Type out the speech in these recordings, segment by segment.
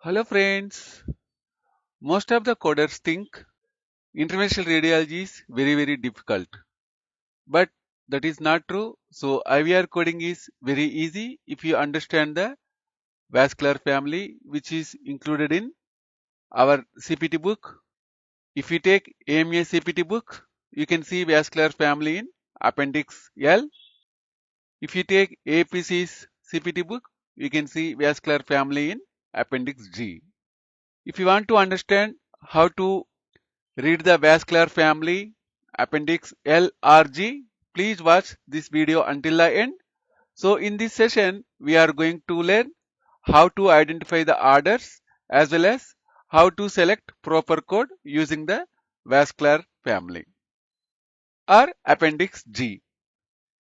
Hello friends, most of the coders think interventional radiology is very difficult, but that is not true. So IVR coding is very easy if you understand the vascular family which is included in our CPT book. If you take AMA CPT book, you can see vascular family in Appendix L. If you take APC's CPT book, you can see vascular family in Appendix G. If you want to understand how to read the vascular family appendix L or G, please watch this video until the end. So in this session, we are going to learn how to identify the orders as well as how to select proper code using the vascular family or appendix G.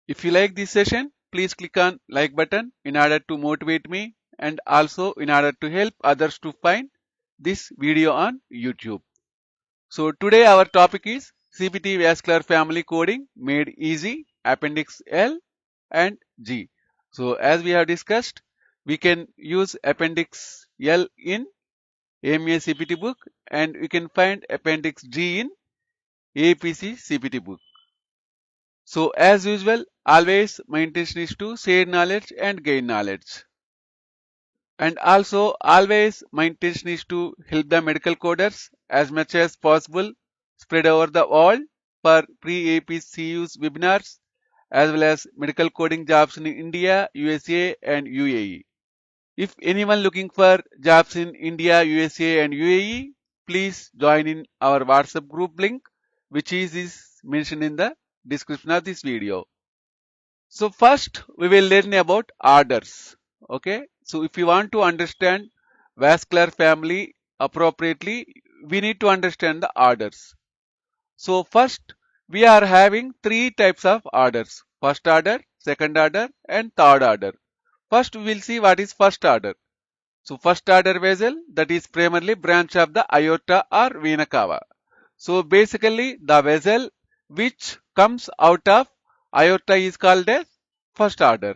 If you like this session, please click on like button in order to motivate me and also in order to help others to find this video on YouTube. So today our topic is CPT vascular family coding made easy, appendix L and G. So as we have discussed, we can use appendix L in AMA CPT book and we can find appendix G in APC CPT book. So as usual, always my intention is to share knowledge and gain knowledge. And also always my intention is to help the medical coders as much as possible spread over the world for pre-APCU's webinars as well as medical coding jobs in India, USA and UAE. If anyone looking for jobs in India, USA and UAE, please join in our WhatsApp group link which is mentioned in the description of this video. So first we will learn about orders. Okay. So if you want to understand vascular family appropriately, we need to understand the orders. So first we are having three types of orders. First order, second order and third order. First we will see what is first order. So first order vessel, that is primarily branch of the aorta or vena cava. So basically the vessel which comes out of aorta is called as first order.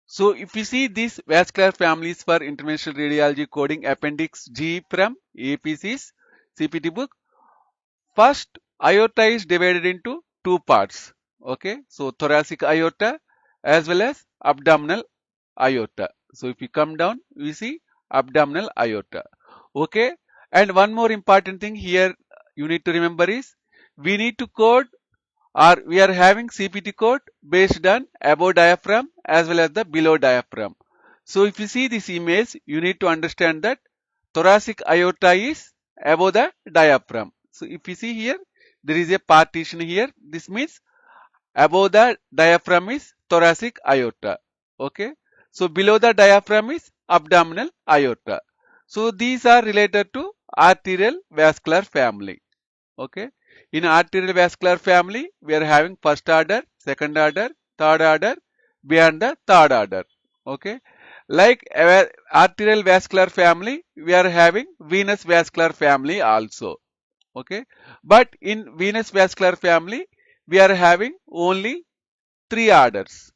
So if you see these vascular families for interventional radiology coding appendix G from APC's CPT book, first aorta is divided into two parts. Okay, so thoracic aorta as well as abdominal aorta. So if you come down, we see abdominal aorta. Okay, and one more important thing here you need to remember is we need to code or we are having CPT code based on above diaphragm as well as the below diaphragm. So if you see this image, you need to understand that thoracic aorta is above the diaphragm. So if you see here, there is a partition here. This means above the diaphragm is thoracic aorta. Okay. So below the diaphragm is abdominal aorta. So these are related to arterial vascular family. Okay. In arterial vascular family, we are having first order, second order, third order, beyond the third order. Okay. Like arterial vascular family, we are having venous vascular family also. Okay. But in venous vascular family, we are having only three orders.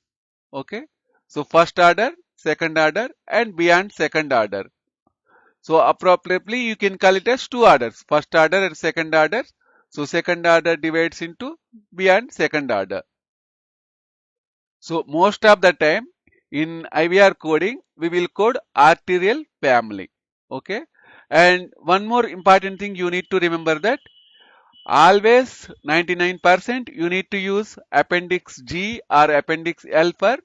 Okay. So first order, second order, and beyond second order. So appropriately, you can call it as two orders, first order and second order. So second order divides into beyond second order. So most of the time in IVR coding, we will code arterial family. Okay. And one more important thing you need to remember that always 99% you need to use appendix G or appendix L for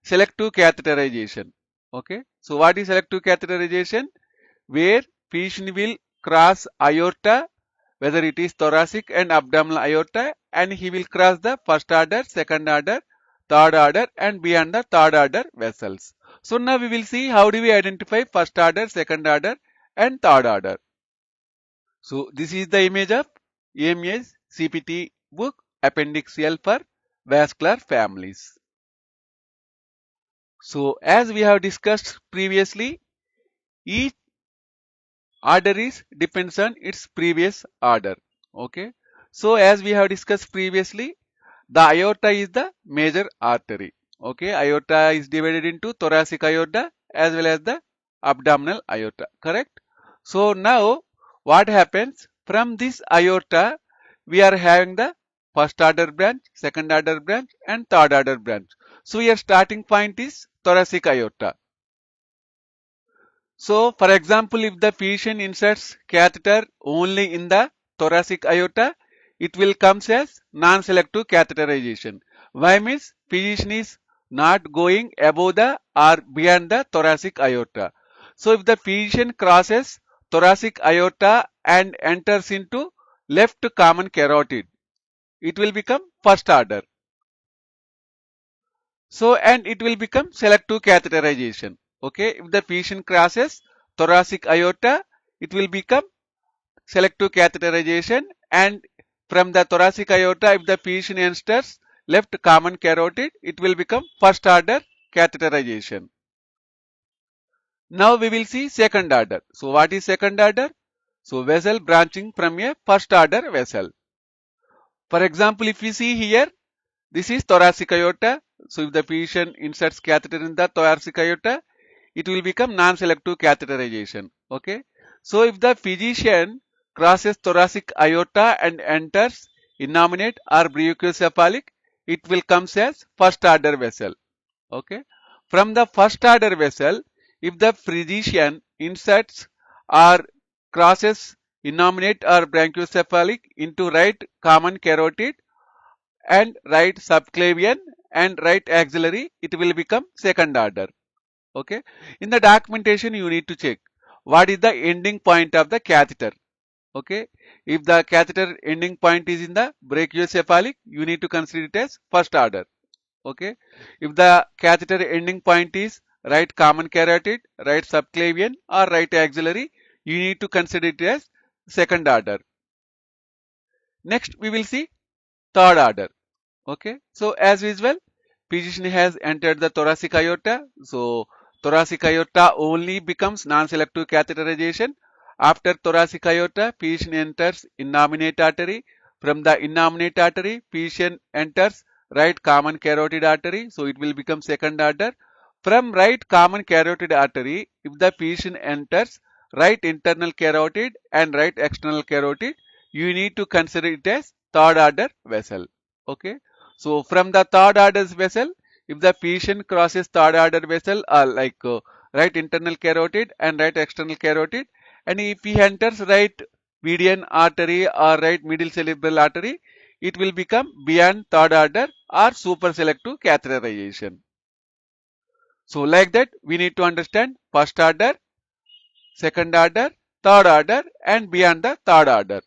selective catheterization. Okay. So what is selective catheterization? Where physician will cross aorta, whether it is thoracic and abdominal aorta, and he will cross the first order, second order, third order and beyond the third order vessels. So now we will see how do we identify first order, second order and third order. So this is the image of AMA's CPT book appendix L for vascular families. So as we have discussed previously, each order is depends on its previous order. Okay. So as we have discussed previously, the aorta is the major artery. Okay. Aorta is divided into thoracic aorta as well as the abdominal aorta, correct? So now what happens? From this aorta, we are having the first order branch, second order branch and third order branch. So your starting point is thoracic aorta. So for example, if the physician inserts catheter only in the thoracic aorta, it will come as non-selective catheterization. Why means physician is not going above the or beyond the thoracic aorta. So if the physician crosses thoracic aorta and enters into left common carotid, it will become first order. So and it will become selective catheterization. Okay, if the physician crosses thoracic aorta, it will become selective catheterization, and from the thoracic aorta, if the physician enters left common carotid, it will become first order catheterization. Now we will see second order. So what is second order? So vessel branching from a first order vessel. For example, if you see here, this is thoracic aorta. So if the physician inserts catheter in the thoracic aorta, it will become non-selective catheterization. Okay. So if the physician crosses thoracic aorta and enters innominate or brachiocephalic, it will come as first order vessel. Okay. From the first order vessel, if the physician inserts or crosses innominate or brachiocephalic into right common carotid and right subclavian and right axillary, it will become second order. Okay. In the documentation, you need to check what is the ending point of the catheter. Okay. If the catheter ending point is in the brachiocephalic, you need to consider it as first order. Okay. If the catheter ending point is right common carotid, right subclavian or right axillary, you need to consider it as second order. Next, we will see third order. Okay. So as usual, physician has entered the thoracic aorta. So thoracic aorta only becomes non-selective catheterization. After thoracic aorta, physician enters innominate artery. From the innominate artery, physician enters right common carotid artery. So it will become second order. From right common carotid artery, if the physician enters right internal carotid and right external carotid, you need to consider it as third order vessel. Okay. So from the third order vessel, if the physician crosses third order vessel right internal carotid and right external carotid, and if he enters right median artery or right middle cerebral artery, it will become beyond third order or super selective catheterization. So like that, we need to understand first order, second order, third order and beyond the third order.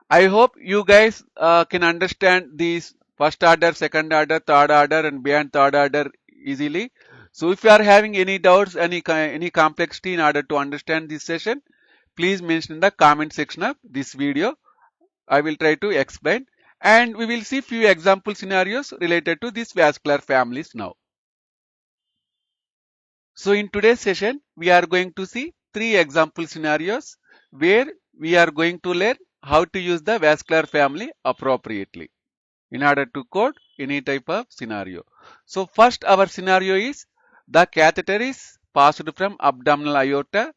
I hope you guys can understand these first order, second order, third order and beyond third order easily. So if you are having any doubts, any complexity in order to understand this session, please mention in the comment section of this video. I will try to explain, and we will see few example scenarios related to these vascular families now. So in today's session, we are going to see three example scenarios where we are going to learn how to use the vascular family appropriately in order to code any type of scenario. So first our scenario is the catheter is passed from abdominal aorta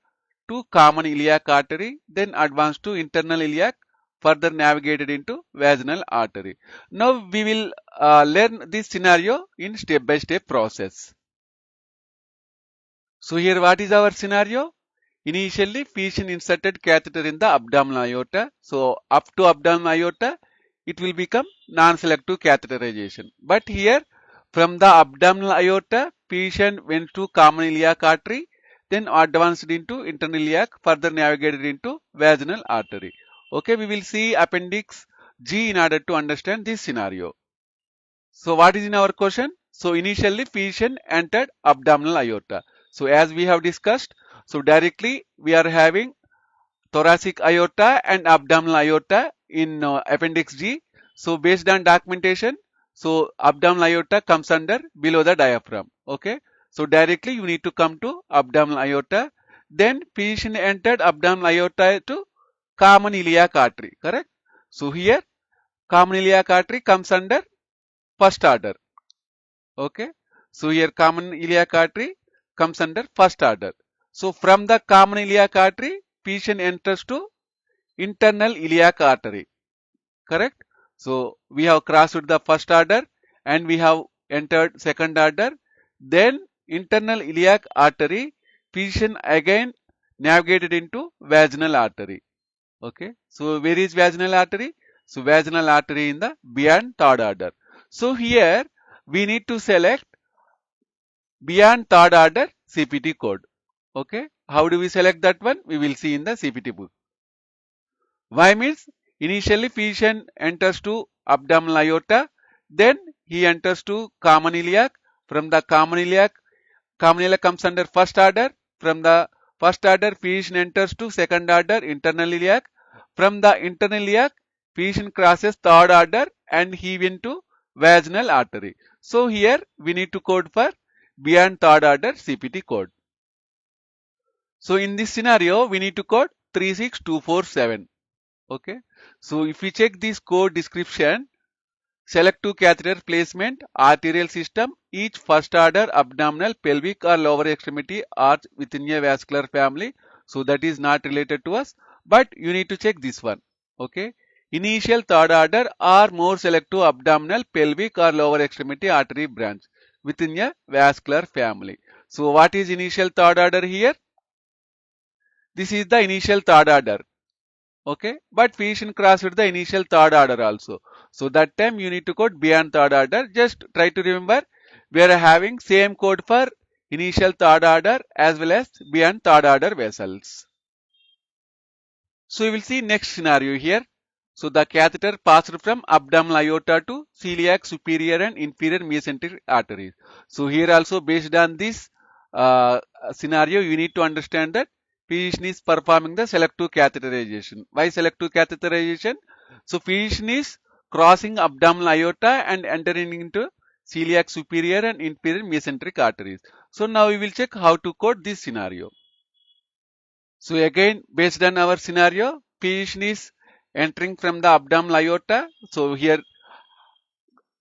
to common iliac artery, then advanced to internal iliac, further navigated into vaginal artery. Now we will learn this scenario in step-by-step process. So here what is our scenario? Initially, physician inserted catheter in the abdominal aorta. So up to abdominal aorta, it will become non-selective catheterization. But here, from the abdominal aorta, physician went to common iliac artery, then advanced into internal iliac, further navigated into vaginal artery. Okay, we will see Appendix G in order to understand this scenario. So what is in our question? So initially physician entered abdominal aorta. So as we have discussed, so directly we are having thoracic aorta and abdominal aorta in Appendix G. So based on documentation, so abdominal aorta comes under below the diaphragm. Okay. So directly you need to come to abdominal aorta. Then physician entered abdominal aorta to common iliac artery. Correct. So here common iliac artery comes under first order. Okay. So here common iliac artery comes under first order. So from the common iliac artery, patient enters to internal iliac artery. Correct? So we have crossed the first order and we have entered second order. Then internal iliac artery, patient again navigated into vaginal artery. Okay. So where is vaginal artery? So vaginal artery in the beyond third order. So here we need to select beyond third order CPT code. Okay. How do we select that one? We will see in the CPT book. Why means initially patient enters to abdominal aorta, then he enters to common iliac. From the common iliac comes under first order. From the first order, patient enters to second order internal iliac. From the internal iliac, patient crosses third order and he went to vaginal artery. So here we need to code for beyond third order CPT code. So in this scenario, we need to code 36247. Okay. So if we check this code description, select two catheter placement, arterial system, each first order abdominal, pelvic or lower extremity arch within a vascular family. So that is not related to us, but you need to check this one. Okay. Initial third order or more selective abdominal, pelvic or lower extremity artery branch within a vascular family. So what is initial third order here? This is the initial third order. Okay, but patient crossed with the initial third order also. So that time you need to code beyond third order. Just try to remember we are having same code for initial third order as well as beyond third order vessels. So we will see next scenario here. So the catheter passed from abdominal aorta to celiac superior and inferior mesenteric arteries. So here also based on this scenario, you need to understand that physician is performing the selective catheterization. Why selective catheterization? So physician is crossing abdominal aorta and entering into celiac superior and inferior mesenteric arteries. So now we will check how to code this scenario. So again, based on our scenario, physician is entering from the abdominal aorta. So here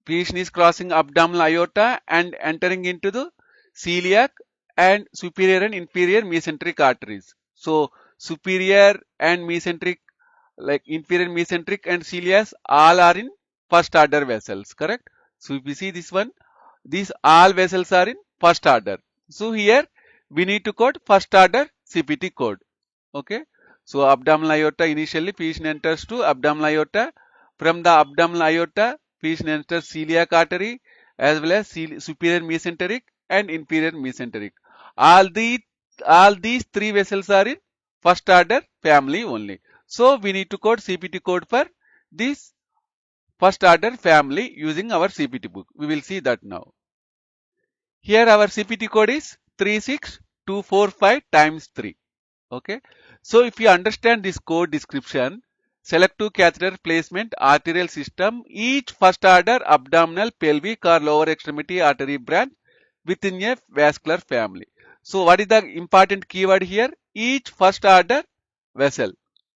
physician is crossing abdominal aorta and entering into the celiac and superior and inferior mesenteric arteries. So superior and mesenteric, like inferior mesenteric and celiac, all are in first order vessels, correct? So if you see this one, these all vessels are in first order. So here we need to code first order CPT code. Okay. So abdominal aorta, initially physician enters to abdominal aorta. From the abdominal aorta, physician enters celiac artery as well as superior mesenteric and inferior mesenteric. All these three vessels are in first order family only. So we need to code CPT code for this first order family using our CPT book. We will see that now. Here our CPT code is 36245 times 3. Okay. So if you understand this code description, selective catheter placement, arterial system, each first order abdominal, pelvic or lower extremity artery branch within a vascular family. So what is the important keyword here? Each first order vessel.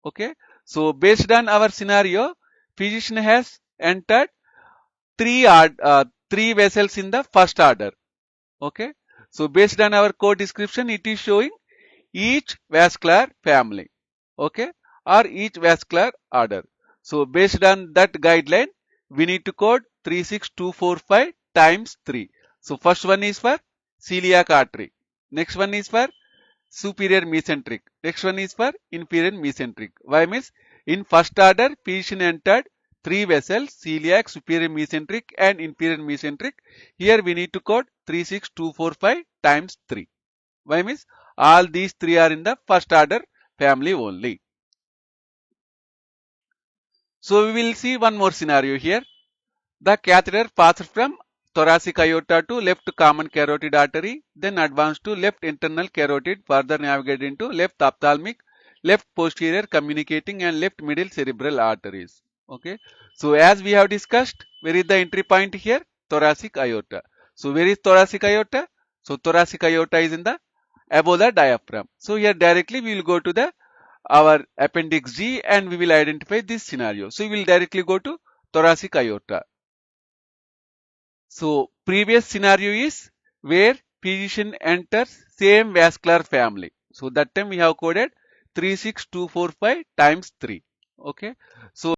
Okay. So based on our scenario, physician has entered three vessels in the first order. Okay. So based on our code description, it is showing each vascular family, okay, or each vascular order. So based on that guideline, we need to code 36245 times 3. So first one is for celiac artery, next one is for superior mesenteric, next one is for inferior mesenteric. Why means in first order physician entered three vessels, celiac, superior mesenteric and inferior mesenteric. Here we need to code 36245 times 3. Why means all these three are in the first order family only. So we will see one more scenario here. The catheter passes from thoracic aorta to left common carotid artery, then advanced to left internal carotid, further navigated into left ophthalmic, left posterior communicating and left middle cerebral arteries. Okay. So as we have discussed, where is the entry point here? Thoracic aorta. So where is thoracic aorta? So thoracic aorta is in the above the diaphragm. So here directly we will go to the our appendix G and we will identify this scenario. So we will directly go to thoracic aorta. So previous scenario is where physician enters same vascular family. So that time we have coded 36245 times 3. Okay. So